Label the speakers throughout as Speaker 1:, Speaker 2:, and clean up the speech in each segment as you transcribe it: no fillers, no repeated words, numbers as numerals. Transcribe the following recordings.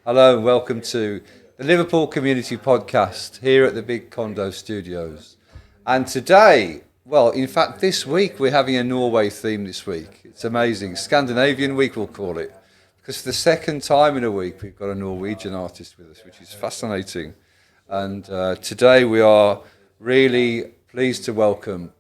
Speaker 1: Hello and welcome to the Liverpool Community Podcast here at the Big Condo Studios. And today, well, in fact, this week we're having a Norway theme this week. It's amazing. Scandinavian week, we'll call it. Because for the second time in a week, we've got a Norwegian artist with us, which is fascinating. And today we are really pleased to welcome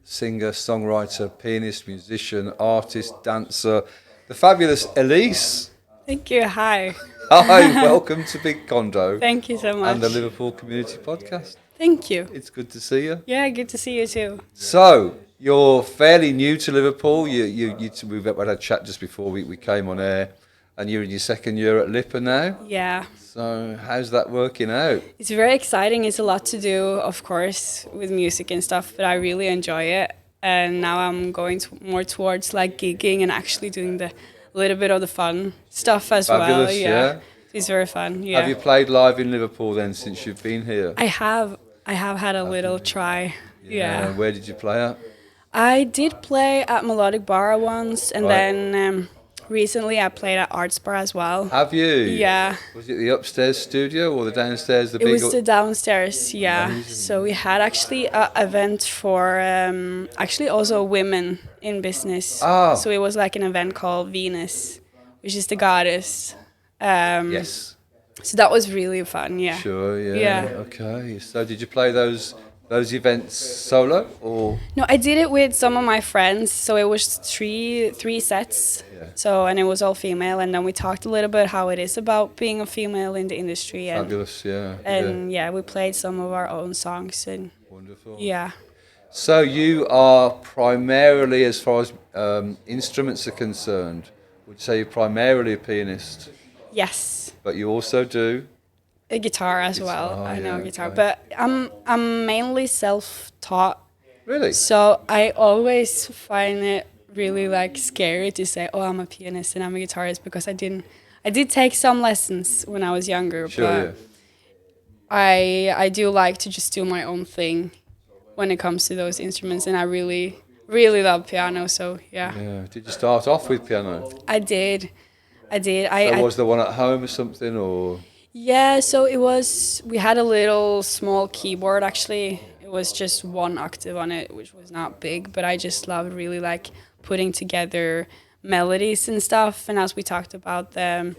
Speaker 1: singer, songwriter, pianist, musician, artist, dancer, the fabulous Eliz.
Speaker 2: Thank you. Hi.
Speaker 1: Hi, welcome to Big Condo.
Speaker 2: Thank you so much.
Speaker 1: And the Liverpool Community Podcast.
Speaker 2: Thank you.
Speaker 1: It's good to see you.
Speaker 2: Yeah, good to see you too.
Speaker 1: So, you're fairly new to Liverpool. We've had a chat just before we came on air, and you're in your second year at Lipper now.
Speaker 2: Yeah.
Speaker 1: So, how's that working out?
Speaker 2: It's very exciting. It's a lot to do, of course, with music and stuff, but I really enjoy it. And now I'm going more towards like gigging and actually doing a little bit of the fun stuff as
Speaker 1: Fabulous,
Speaker 2: well.
Speaker 1: yeah.
Speaker 2: It's very fun. Yeah.
Speaker 1: Have you played live in Liverpool then since you've been here?
Speaker 2: I have had a little try. Yeah.
Speaker 1: Where did you play at?
Speaker 2: I did play at Melodic Bar once, and then recently I played at Arts Bar as well.
Speaker 1: Have you?
Speaker 2: Yeah.
Speaker 1: Was it the upstairs studio or the downstairs?
Speaker 2: It was the downstairs, yeah.
Speaker 1: Amazing.
Speaker 2: So we had actually an event for actually also women in business.
Speaker 1: Ah.
Speaker 2: So it was like an event called Venus, which is the goddess.
Speaker 1: Yes.
Speaker 2: So that was really fun, yeah.
Speaker 1: Sure, yeah.
Speaker 2: Yeah.
Speaker 1: Okay. So did you play those events solo or?
Speaker 2: No, I did it with some of my friends. So it was three sets.
Speaker 1: Yeah.
Speaker 2: So, and it was all female. And then we talked a little bit how it is about being a female in the industry. And,
Speaker 1: Fabulous, yeah.
Speaker 2: And yeah, we played some of our own songs. And
Speaker 1: wonderful.
Speaker 2: yeah.
Speaker 1: So you are primarily, as far as instruments are concerned, would you say you're primarily a pianist?
Speaker 2: Yes.
Speaker 1: But you also do?
Speaker 2: A guitar as well. I know guitar,
Speaker 1: okay.
Speaker 2: but I'm mainly self-taught.
Speaker 1: Really?
Speaker 2: So I always find it really like scary to say, "Oh, I'm a pianist and I'm a guitarist," because I did take some lessons when I was younger.
Speaker 1: Sure,
Speaker 2: but
Speaker 1: yeah.
Speaker 2: I do like to just do my own thing when it comes to those instruments, and I really love piano. So yeah.
Speaker 1: Yeah. Did you start off with piano?
Speaker 2: I did.
Speaker 1: So was there one at home or something, or?
Speaker 2: Yeah, so we had a little small keyboard actually. It was just one octave on it, which was not big, but I just loved really like putting together melodies and stuff. And as we talked about the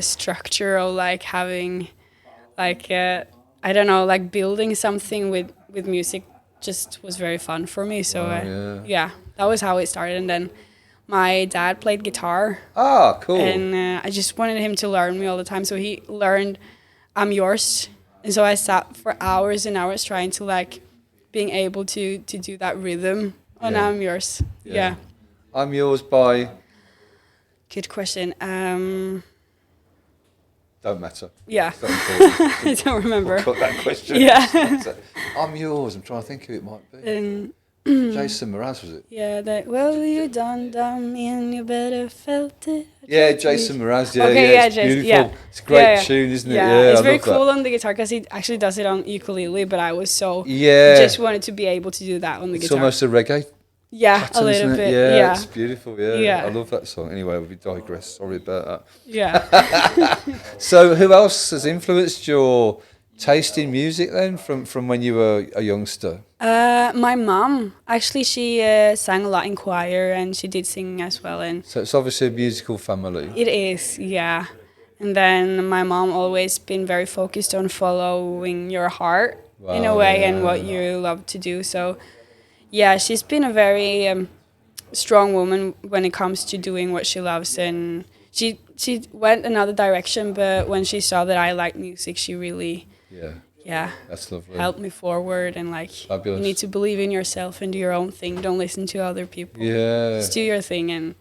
Speaker 2: structure of like having like, I don't know, like building something with music just was very fun for me. So yeah, that was how it started. And then my dad played guitar.
Speaker 1: Ah, cool.
Speaker 2: And I just wanted him to learn me all the time. So he learned I'm Yours. And so I sat for hours and hours trying to like being able to do that rhythm on I'm Yours. Yeah.
Speaker 1: I'm Yours by?
Speaker 2: Good question.
Speaker 1: Don't matter.
Speaker 2: Yeah.
Speaker 1: It's not important.
Speaker 2: I don't remember.
Speaker 1: Got that question.
Speaker 2: Yeah.
Speaker 1: I'm Yours. I'm trying to think who it might be.
Speaker 2: And
Speaker 1: Jason Mraz, was it?
Speaker 2: yeah, well, you done me and you better felt it.
Speaker 1: Yeah, Jason Mraz. Yeah,
Speaker 2: Okay,
Speaker 1: yeah,
Speaker 2: yeah,
Speaker 1: it's
Speaker 2: Jason,
Speaker 1: beautiful.
Speaker 2: yeah.
Speaker 1: It's a great
Speaker 2: Yeah.
Speaker 1: tune, isn't it?
Speaker 2: Yeah, it's
Speaker 1: I
Speaker 2: very
Speaker 1: love that.
Speaker 2: cool on the guitar because he actually does it on ukulele, but I was so
Speaker 1: Yeah.
Speaker 2: just wanted to be able to do that on the
Speaker 1: It's
Speaker 2: guitar.
Speaker 1: almost a reggae
Speaker 2: Yeah,
Speaker 1: pattern,
Speaker 2: a little
Speaker 1: isn't it?
Speaker 2: bit.
Speaker 1: Yeah,
Speaker 2: Yeah,
Speaker 1: it's beautiful. Yeah.
Speaker 2: Yeah.
Speaker 1: I love that song. Anyway, we digress. Sorry about that.
Speaker 2: yeah.
Speaker 1: So, who else has influenced your taste in music then, from when you were a youngster?
Speaker 2: My mom actually, she sang a lot in choir and she did sing as well, and
Speaker 1: So it's obviously a musical family.
Speaker 2: it is, yeah. And then my mom always been very focused on following your heart in a
Speaker 1: Wow,
Speaker 2: way
Speaker 1: yeah.
Speaker 2: and what you love to do. So yeah, she's been a very strong woman when it comes to doing what she loves, and she went another direction, but when she saw that I liked music, she really
Speaker 1: That's lovely.
Speaker 2: helped me forward, and like
Speaker 1: Fabulous.
Speaker 2: you need to believe in yourself and do your own thing. Don't listen to other people.
Speaker 1: Yeah.
Speaker 2: Just do your thing, and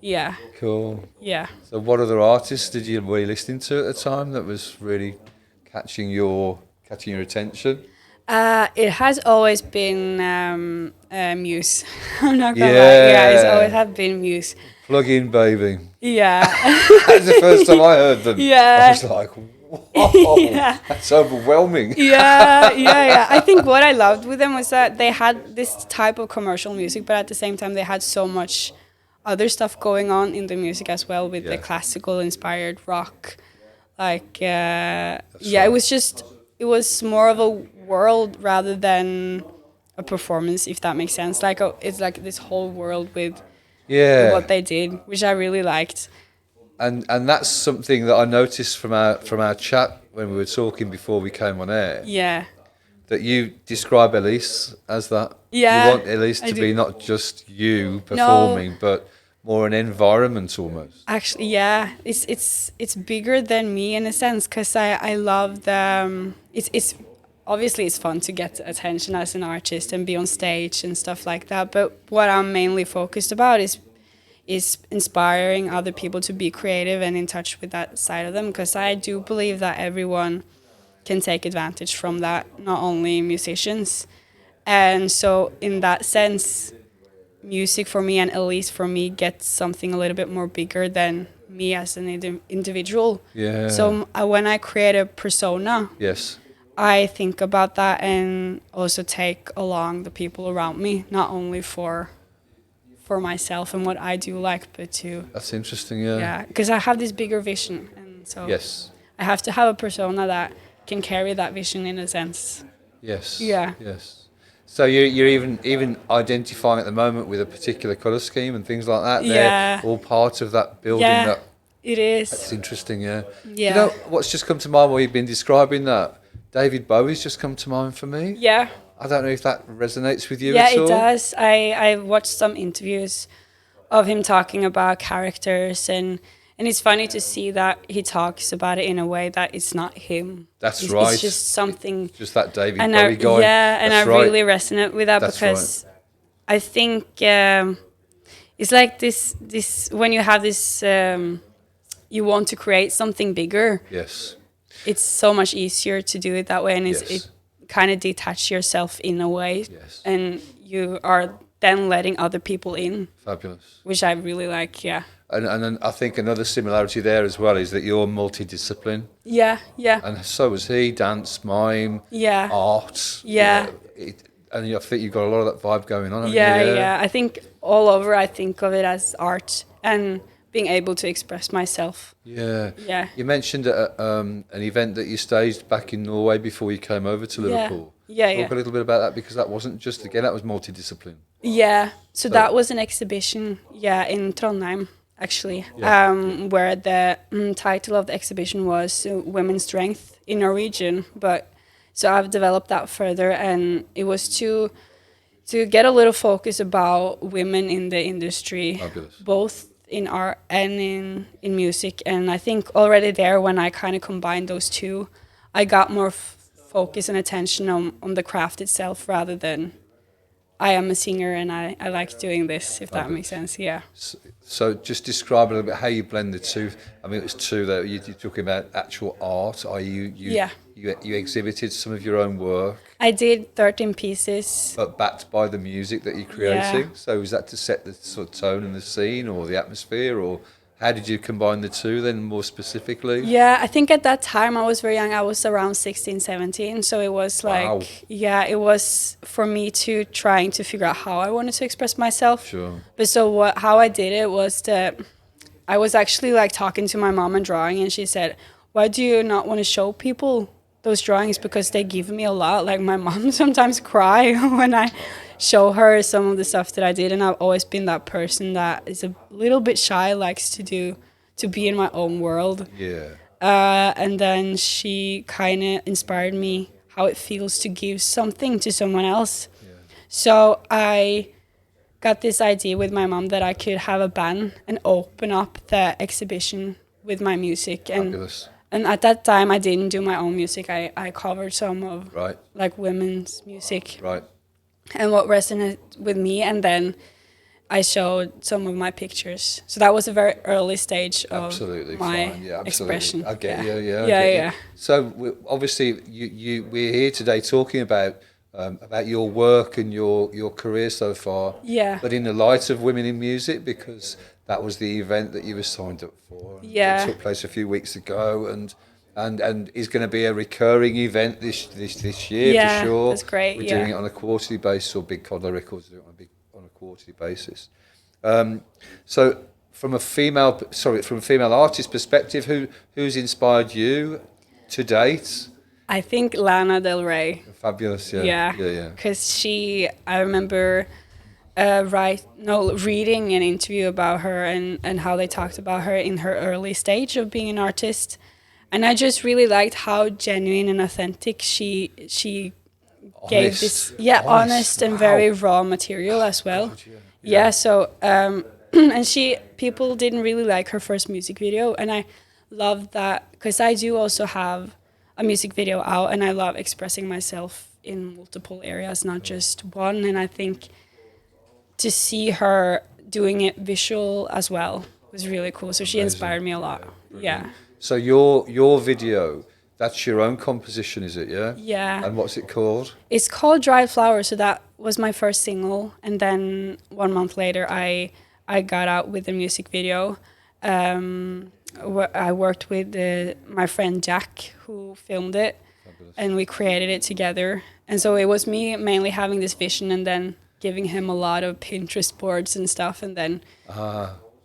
Speaker 2: yeah.
Speaker 1: Cool.
Speaker 2: Yeah.
Speaker 1: So what other artists were you listening to at the time that was really catching your attention?
Speaker 2: It has always been Muse. I'm not gonna lie. Yeah, it's always have been Muse.
Speaker 1: Plug in, baby.
Speaker 2: Yeah.
Speaker 1: That's the first time I heard them.
Speaker 2: Yeah.
Speaker 1: I was like, whoa,
Speaker 2: Yeah.
Speaker 1: that's overwhelming.
Speaker 2: Yeah. I think what I loved with them was that they had this type of commercial music, but at the same time they had so much other stuff going on in the music as well with the
Speaker 1: Yeah.
Speaker 2: classical inspired rock. Like, yeah,
Speaker 1: right.
Speaker 2: it was more of a world rather than a performance, if that makes sense. Like, it's like this whole world with
Speaker 1: Yeah.
Speaker 2: what they did, which I really liked.
Speaker 1: And that's something that I noticed from our chat when we were talking before we came on air.
Speaker 2: Yeah.
Speaker 1: That you describe Eliz as that.
Speaker 2: Yeah,
Speaker 1: You want Eliz
Speaker 2: I
Speaker 1: to
Speaker 2: do.
Speaker 1: be not just you performing, but more an environment almost.
Speaker 2: Actually, yeah, it's bigger than me in a sense, because I love the it's obviously it's fun to get attention as an artist and be on stage and stuff like that. But what I'm mainly focused about is inspiring other people to be creative and in touch with that side of them, because I do believe that everyone can take advantage from that, not only musicians. And so in that sense, music for me and Eliz for me gets something a little bit more bigger than me as an individual.
Speaker 1: Yeah.
Speaker 2: So when I create a persona,
Speaker 1: Yes.
Speaker 2: I think about that and also take along the people around me, not only for myself and what I do like, but to
Speaker 1: That's interesting. Yeah.
Speaker 2: yeah, because I have this bigger vision, and so
Speaker 1: Yes.
Speaker 2: I have to have a persona that can carry that vision in a sense.
Speaker 1: Yes.
Speaker 2: Yeah.
Speaker 1: Yes. So you're even identifying at the moment with a particular colour scheme and things like that. They're
Speaker 2: Yeah.
Speaker 1: all part of that building.
Speaker 2: Yeah,
Speaker 1: That
Speaker 2: it
Speaker 1: That's
Speaker 2: is.
Speaker 1: interesting. Yeah.
Speaker 2: Yeah.
Speaker 1: You know what's just come to mind while you've been describing that? David Bowie's just come to mind for me.
Speaker 2: Yeah.
Speaker 1: I don't know if that resonates with you
Speaker 2: Yeah,
Speaker 1: at all.
Speaker 2: it does. I watched some interviews of him talking about characters, and it's funny to see that he talks about it in a way that it's not him.
Speaker 1: That's
Speaker 2: It's
Speaker 1: right.
Speaker 2: just something.
Speaker 1: Just that David
Speaker 2: And
Speaker 1: Bowie guy.
Speaker 2: yeah, and
Speaker 1: That's
Speaker 2: I
Speaker 1: right.
Speaker 2: really resonate with that
Speaker 1: That's
Speaker 2: because I think it's like this when you have this you want to create something bigger.
Speaker 1: Yes.
Speaker 2: It's so much easier to do it that way, and
Speaker 1: Yes.
Speaker 2: it kind of detach yourself in a way,
Speaker 1: Yes.
Speaker 2: and you are then letting other people in,
Speaker 1: Fabulous.
Speaker 2: which I really like. Yeah,
Speaker 1: And then I think another similarity there as well is that you're multidiscipline,
Speaker 2: yeah, yeah,
Speaker 1: and so was he. Dance, mime,
Speaker 2: yeah,
Speaker 1: art.
Speaker 2: Yeah.
Speaker 1: And I think you've got a lot of that vibe going on. haven't
Speaker 2: yeah,
Speaker 1: you?
Speaker 2: yeah. I think all over I think of it as art and being able to express myself.
Speaker 1: Yeah.
Speaker 2: Yeah.
Speaker 1: You mentioned an event that you staged back in Norway before you came over to Liverpool.
Speaker 2: Yeah,
Speaker 1: Talk
Speaker 2: yeah.
Speaker 1: a little bit about that, because that wasn't just, again, that was multidiscipline.
Speaker 2: Yeah, so that was an exhibition, in Trondheim, actually,
Speaker 1: Yeah.
Speaker 2: where the title of the exhibition was Women's Strength in Norwegian. But so I've developed that further, and it was to get a little focus about women in the industry,
Speaker 1: Fabulous.
Speaker 2: both in art and in music. And I think already there, when I kind of combined those two, I got more focus and attention on the craft itself rather than I am a singer and I like doing this, if that makes sense. Yeah.
Speaker 1: So just describe a little bit how you blend the two. I mean, it was two that you're talking about actual art. Are you
Speaker 2: Yeah.
Speaker 1: you exhibited some of your own work,
Speaker 2: I did 13 pieces.
Speaker 1: but backed by the music that you're creating. So is that to set the sort of tone and the scene or the atmosphere, or how did you combine the two then more specifically?
Speaker 2: Yeah, I think at that time I was very young. I was around 16, 17. So it was like,
Speaker 1: Wow.
Speaker 2: yeah, it was for me to trying to figure out how I wanted to express myself.
Speaker 1: Sure.
Speaker 2: But so how I did it was that I was actually like talking to my mom and drawing, and she said, why do you not want to show people those drawings, because they give me a lot. Like my mom sometimes cry when I show her some of the stuff that I did, and I've always been that person that is a little bit shy, likes to be in my own world.
Speaker 1: Yeah.
Speaker 2: And then she kind of inspired me how it feels to give something to someone else.
Speaker 1: Yeah.
Speaker 2: So I got this idea with my mom that I could have a band and open up the exhibition with my music.
Speaker 1: Fabulous.
Speaker 2: And at that time, I didn't do my own music. I covered some of
Speaker 1: Right.
Speaker 2: like women's music
Speaker 1: Right.
Speaker 2: and what resonated with me. And then I showed some of my pictures. So that was a very early stage of
Speaker 1: Absolutely
Speaker 2: my
Speaker 1: fine. Yeah, absolutely.
Speaker 2: expression.
Speaker 1: I get you. Yeah. I
Speaker 2: Yeah,
Speaker 1: get you.
Speaker 2: yeah.
Speaker 1: So obviously, we're here today talking about your work and your career so far.
Speaker 2: Yeah.
Speaker 1: But in the light of women in music, because that was the event that you were signed up for. And
Speaker 2: Yeah.
Speaker 1: It took place a few weeks ago, and is going to be a recurring event this year
Speaker 2: Yeah,
Speaker 1: for sure.
Speaker 2: that's great,
Speaker 1: We're
Speaker 2: yeah.
Speaker 1: doing it on a quarterly basis, or Big Condo Records do it on a quarterly basis. So from a female artist perspective, who's inspired you to date?
Speaker 2: I think Lana Del Rey.
Speaker 1: Fabulous, yeah.
Speaker 2: Yeah. Because I remember reading an interview about her and how they talked about her in her early stage of being an artist. And I just really liked how genuine and authentic she gave this, honest and very raw material as well. God, yeah. So and people didn't really like her first music video, and I love that because I do also have a music video out, and I love expressing myself in multiple areas, not just one. And I think to see her doing it visual as well was really cool. So she inspired me a lot. Brilliant. Yeah.
Speaker 1: So your video, that's your own composition, is it? Yeah.
Speaker 2: Yeah.
Speaker 1: And what's it called?
Speaker 2: It's called Dried Flower. So that was my first single, and then 1 month later, I got out with the music video. I worked with my friend Jack, who filmed it. Fabulous. And we created it together. And so it was me mainly having this vision, and then giving him a lot of Pinterest boards and stuff. And then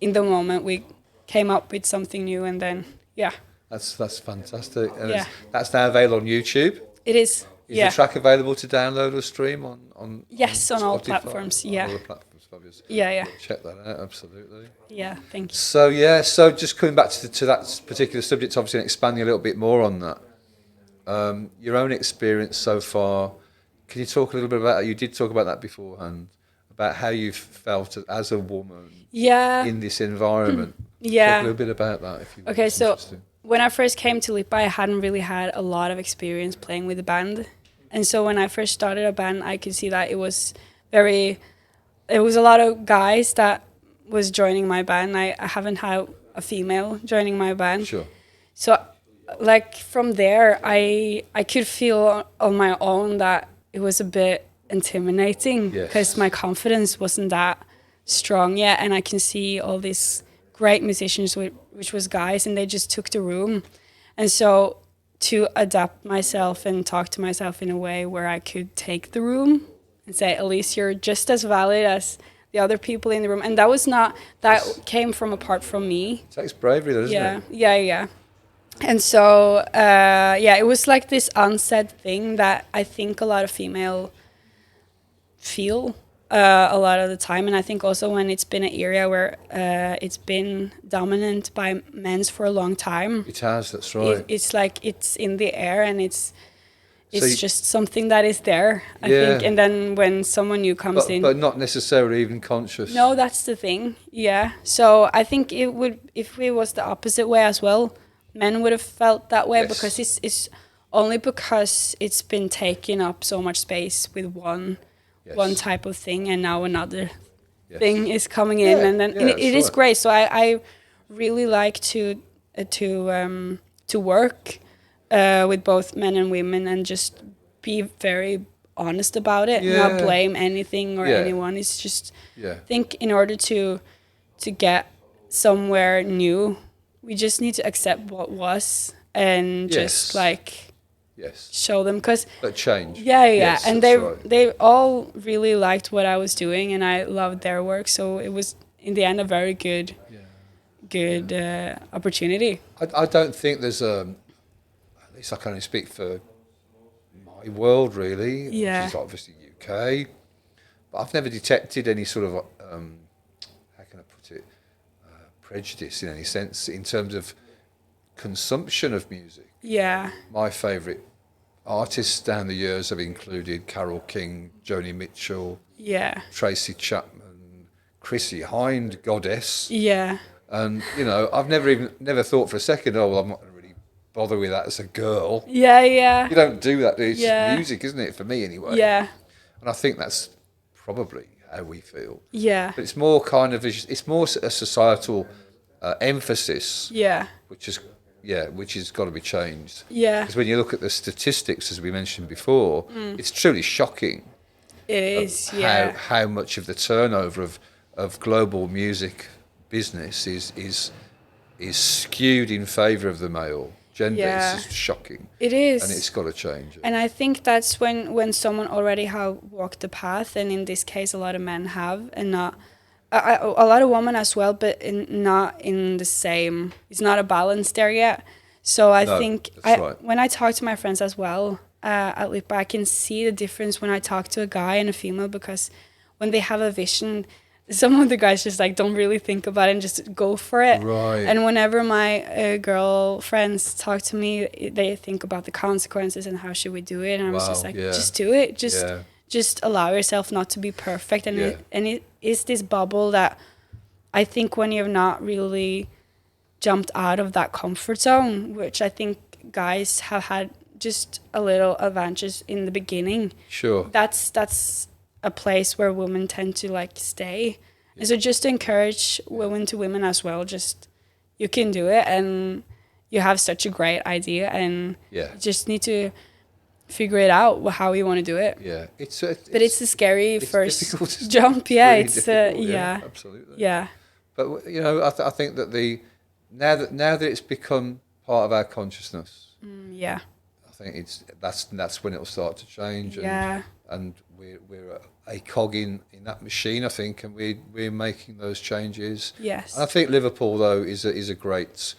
Speaker 2: in the moment, we came up with something new, and then. Yeah. That's
Speaker 1: fantastic. And that's now available on YouTube?
Speaker 2: It is.
Speaker 1: Is the track available to download or stream on
Speaker 2: Yes, on all platforms. Yeah.
Speaker 1: On all the platforms, fabulous.
Speaker 2: Yeah.
Speaker 1: Check that out, absolutely.
Speaker 2: Yeah, thank you.
Speaker 1: So just coming back to that particular subject, obviously, and expanding a little bit more on that. Your own experience so far, can you talk a little bit about that? You did talk about that beforehand, about how you felt as a woman in this environment.
Speaker 2: Yeah.
Speaker 1: Talk a little bit about that, if you want.
Speaker 2: Okay, so when I first came to Lipa, I hadn't really had a lot of experience playing with a band. And so when I first started a band, I could see that it was a lot of guys that was joining my band. I haven't had a female joining my band.
Speaker 1: Sure.
Speaker 2: So like from there, I could feel on my own that it was a bit intimidating because my confidence wasn't that strong yet. And I can see all these great musicians, which was guys, and they just took the room. And so to adapt myself and talk to myself in a way where I could take the room and say, Eliz, you're just as valid as the other people in the room. And that came from apart from me.
Speaker 1: It takes bravery though, doesn't it?
Speaker 2: Yeah. And so, it was like this unsaid thing that I think a lot of female feel a lot of the time. And I think also when it's been an area where it's been dominant by men for a long time.
Speaker 1: It has, that's right.
Speaker 2: It's like it's in the air, and it's just something that is there, I think. And then when someone new comes in.
Speaker 1: But not necessarily even conscious.
Speaker 2: No, that's the thing. Yeah. So I think it would, if it was the opposite way as well, men would have felt that way because it's only because it's been taking up so much space with one type of thing, and now another thing is coming in, and then it is great. So I really like to work with both men and women, and just be very honest about it, not blame anything or anyone. It's just I think in order to get somewhere new, we just need to accept what was and just show them, because
Speaker 1: change.
Speaker 2: And they all really liked what I was doing, and I loved their work. So it was in the end a very good opportunity.
Speaker 1: I don't think there's at least I can only speak for my world really, which is obviously UK, but I've never detected any sort of how can I put it, prejudice in any sense in terms of consumption of music. My favourite artists down the years have included Carole King, Joni Mitchell, Tracy Chapman, Chrissie Hynde, Goddess. And I've never thought for a second, oh well, I'm not going to really bother with that as a girl. You don't do that. It's just music, isn't it? For me anyway. And I think that's probably how we feel. But it's more it's more a societal emphasis. Which has got to be changed. Because when you look at the statistics, as we mentioned before, it's truly shocking.
Speaker 2: It is,
Speaker 1: how much of the turnover of global music business is skewed in favour of the male gender. It's just shocking.
Speaker 2: It is.
Speaker 1: And it's got to change.
Speaker 2: And I think that's when someone already have walked the path, and in this case a lot of men have, and not a lot of women as well, but not in the same. It's not a balance there yet. So I think when I talk to my friends as well at Lipa, I can see the difference when I talk to a guy and a female, because when they have a vision, some of the guys just like don't really think about it and just go for it.
Speaker 1: Right.
Speaker 2: And whenever my girl friends talk to me, they think about the consequences and how should we do it. And I was just like, just do it. Just allow yourself not to be perfect. And it is this bubble that I think when you've not really jumped out of that comfort zone, which I think guys have had just a little advantage in the beginning.
Speaker 1: Sure.
Speaker 2: That's a place where women tend to like stay. And so just to encourage women to women as well, just you can do it, and you have such a great idea, and you just need to figure it out how you want to do it.
Speaker 1: Yeah, it's
Speaker 2: a scary first jump. It's really
Speaker 1: absolutely.
Speaker 2: Yeah.
Speaker 1: But you know, I think that now that it's become part of our consciousness. I think that's when it'll start to change. And we're a cog in that machine, I think, and we're making those changes.
Speaker 2: Yes.
Speaker 1: And I think Liverpool though is a great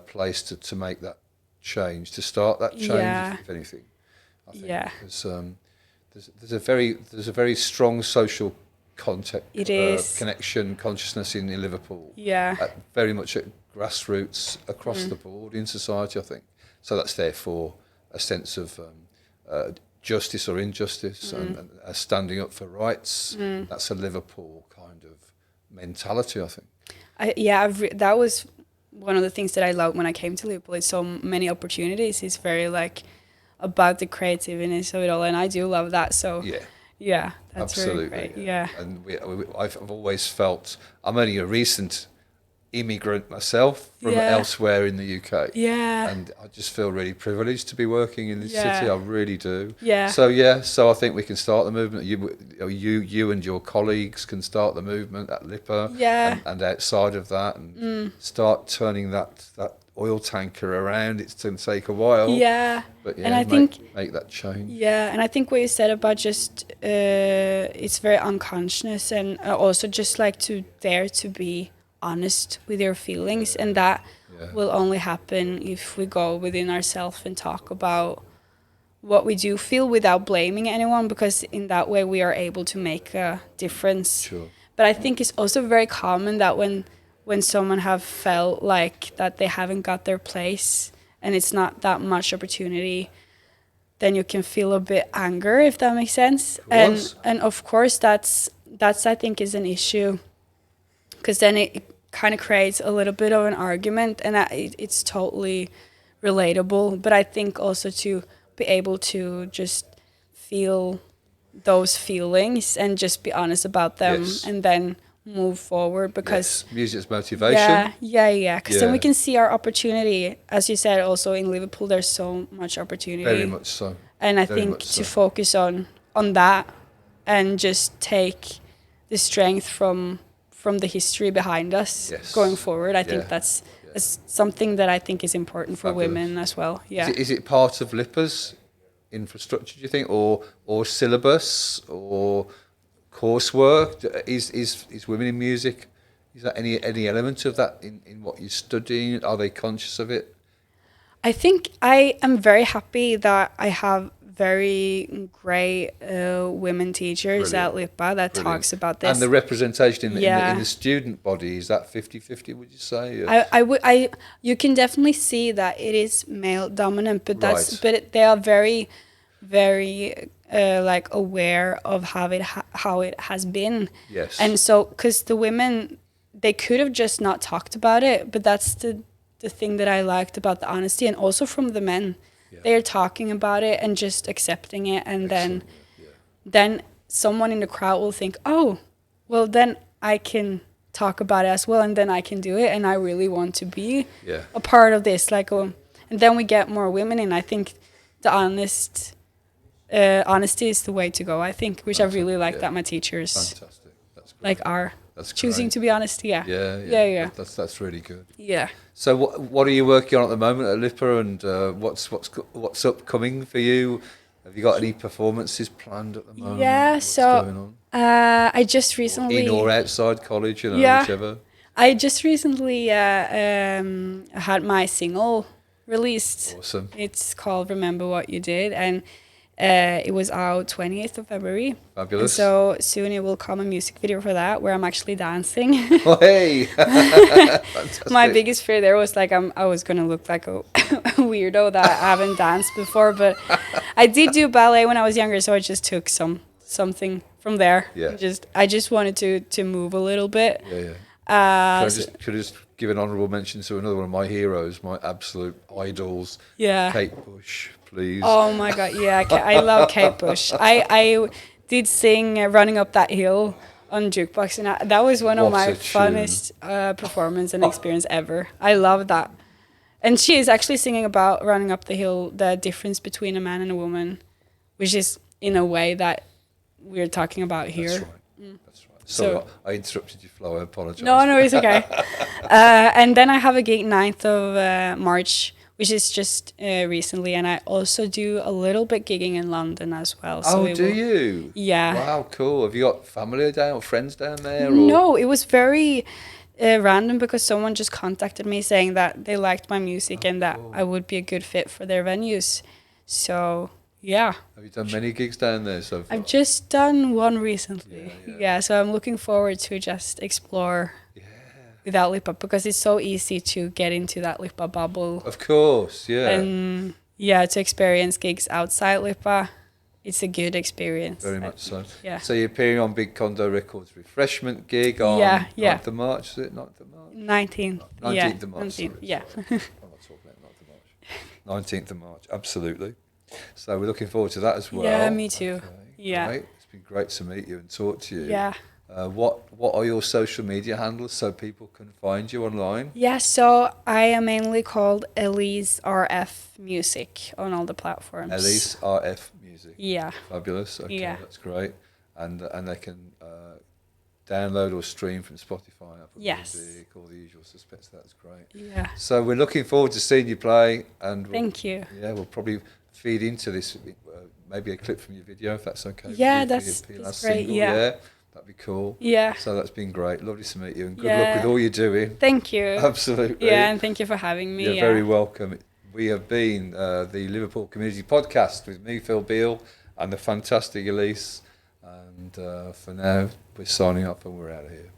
Speaker 1: place to make that change, to start that change, if anything. I think, because there's a very strong social connection, consciousness in Liverpool. Very much at grassroots across the board in society, I think. So that's therefore a sense of justice or injustice and standing up for rights. That's a Liverpool kind of mentality, I think.
Speaker 2: That was one of the things that I loved when I came to Liverpool. It's so many opportunities. It's very like about the creativeness of it all, and I do love that. So that's
Speaker 1: absolutely
Speaker 2: very great. Yeah.
Speaker 1: And I've always felt I'm only a recent immigrant myself from elsewhere in the UK. And I just feel really privileged to be working in this city. I really do. So I think we can start the movement. You and your colleagues can start the movement at Lipa and outside of that, and start turning that oil tanker around. It's going to take a while. But
Speaker 2: and I think
Speaker 1: make that change.
Speaker 2: And I think what you said about just it's very unconscious, and also just like to dare to be honest with your feelings, and that will only happen if we go within ourselves and talk about what we do feel without blaming anyone, because in that way we are able to make a difference. But I think it's also very common that when someone have felt like that they haven't got their place and it's not that much opportunity, then you can feel a bit anger, if that makes sense. And of course that's I think is an issue, because then it kind of creates a little bit of an argument, and it's totally relatable. But I think also to be able to just feel those feelings and just be honest about them, and then move forward, because
Speaker 1: music's motivation.
Speaker 2: Because then we can see our opportunity. As you said, also in Liverpool there's so much opportunity,
Speaker 1: very much so,
Speaker 2: and I think to focus on that and just take the strength from the history behind us going forward. I think that's something that I think is important for women as well.
Speaker 1: Is it part of Lipa's infrastructure, do you think, or syllabus or coursework? Is women in music, is that any element of that in what you're studying? Are they conscious of it?
Speaker 2: I think I am very happy that I have very great women teachers at Lipa that talks about this.
Speaker 1: And the representation in the student body, is that 50-50, would you say?
Speaker 2: You can definitely see that it is male dominant, but they are very, very like aware of how it has been. And so, because the women, they could have just not talked about it, but that's the thing that I liked about the honesty, and also from the men. They're talking about it and just accepting it, and then someone in the crowd will think, oh, well, then I can talk about it as well, and then I can do it, and I really want to be a part of this. And then we get more women in. I think the honesty is the way to go, I think, which I really like that my teachers are choosing to be honest.
Speaker 1: That's really good. So what are you working on at the moment at Lipa, and what's upcoming for you? Have you got any performances planned at the moment?
Speaker 2: Yeah,
Speaker 1: What's
Speaker 2: so
Speaker 1: going on?
Speaker 2: I just recently
Speaker 1: In or outside college,
Speaker 2: Yeah.
Speaker 1: whichever.
Speaker 2: I just recently had my single released.
Speaker 1: Awesome.
Speaker 2: It's called "Remember What You Did," and it was out 28th of February. And
Speaker 1: Fabulous.
Speaker 2: so soon it will come a music video for that where I'm actually dancing.
Speaker 1: Oh, hey! Fantastic.
Speaker 2: My biggest fear there was like I was gonna look like a weirdo that I haven't danced before, but I did do ballet when I was younger, so I just took something from there.
Speaker 1: Yeah.
Speaker 2: I just wanted to move a little bit.
Speaker 1: Yeah.
Speaker 2: So-
Speaker 1: Could I just give an honourable mention to another one of my heroes, my absolute idols,
Speaker 2: yeah.
Speaker 1: Kate Bush, please.
Speaker 2: Oh my god, yeah, I love Kate Bush. I did sing "Running Up That Hill" on jukebox, and that was one of
Speaker 1: What
Speaker 2: my
Speaker 1: a tune.
Speaker 2: funnest performance and experience ever. I love that. And she is actually singing about running up the hill, the difference between a man and a woman, which is in a way that we're talking about here.
Speaker 1: That's right. That's right. Sorry,
Speaker 2: So-
Speaker 1: I interrupted you, Flo. I apologise.
Speaker 2: No, it's okay. And then I have a gig 9th of March, which is just recently, and I also do a little bit gigging in London as well. So
Speaker 1: Oh,
Speaker 2: it
Speaker 1: do
Speaker 2: will-
Speaker 1: you?
Speaker 2: Yeah.
Speaker 1: Wow, cool. Have you got family down or friends down there? Or?
Speaker 2: No, it was very random because someone just contacted me saying that they liked my music and that
Speaker 1: cool.
Speaker 2: I would be a good fit for their venues. So, yeah.
Speaker 1: Have you done many gigs down there so far?
Speaker 2: I've just done one recently.
Speaker 1: Yeah.
Speaker 2: Yeah, so I'm looking forward to just explore
Speaker 1: Yeah.
Speaker 2: without Lipa because it's so easy to get into that Lipa bubble.
Speaker 1: Of course, yeah.
Speaker 2: And yeah, to experience gigs outside Lipa, it's a good experience.
Speaker 1: Very much so.
Speaker 2: Yeah.
Speaker 1: So you're appearing on Big Condo Records refreshment gig on
Speaker 2: Yeah.
Speaker 1: 9th of March, is it? 9th of March?
Speaker 2: 19th.
Speaker 1: 19th
Speaker 2: Yeah,
Speaker 1: of March.
Speaker 2: 19th,
Speaker 1: Sorry,
Speaker 2: yeah.
Speaker 1: sorry. I'm not talking about 9th of March. 19th of March, absolutely. So we're looking forward to that as well.
Speaker 2: Yeah, me too.
Speaker 1: Okay,
Speaker 2: Yeah.
Speaker 1: Great. It's been great to meet you and talk to you.
Speaker 2: Yeah.
Speaker 1: What are your social media handles so people can find you online?
Speaker 2: Yeah, so I am mainly called Eliz RF Music on all the platforms.
Speaker 1: Eliz RF Music.
Speaker 2: Yeah.
Speaker 1: Fabulous. Okay,
Speaker 2: Yeah.
Speaker 1: that's great. And they can download or stream from Spotify, Apple
Speaker 2: Yes.
Speaker 1: Music, all the usual suspects. That's great.
Speaker 2: Yeah.
Speaker 1: So we're looking forward to seeing you play, and
Speaker 2: Thank you.
Speaker 1: Yeah, we'll probably feed into this maybe a clip from your video if that's okay.
Speaker 2: Yeah,
Speaker 1: for
Speaker 2: that's
Speaker 1: your
Speaker 2: great,
Speaker 1: single,
Speaker 2: yeah.
Speaker 1: that'd be cool.
Speaker 2: Yeah.
Speaker 1: So that's been great. Lovely to meet you, and good
Speaker 2: Yeah.
Speaker 1: luck with all you're doing.
Speaker 2: Thank you.
Speaker 1: Absolutely.
Speaker 2: Yeah, and thank you for having me.
Speaker 1: You're very welcome. We have been the Liverpool Community Podcast with me, Phil Beale, and the fantastic Eliz. And for now, we're signing off and we're out of here.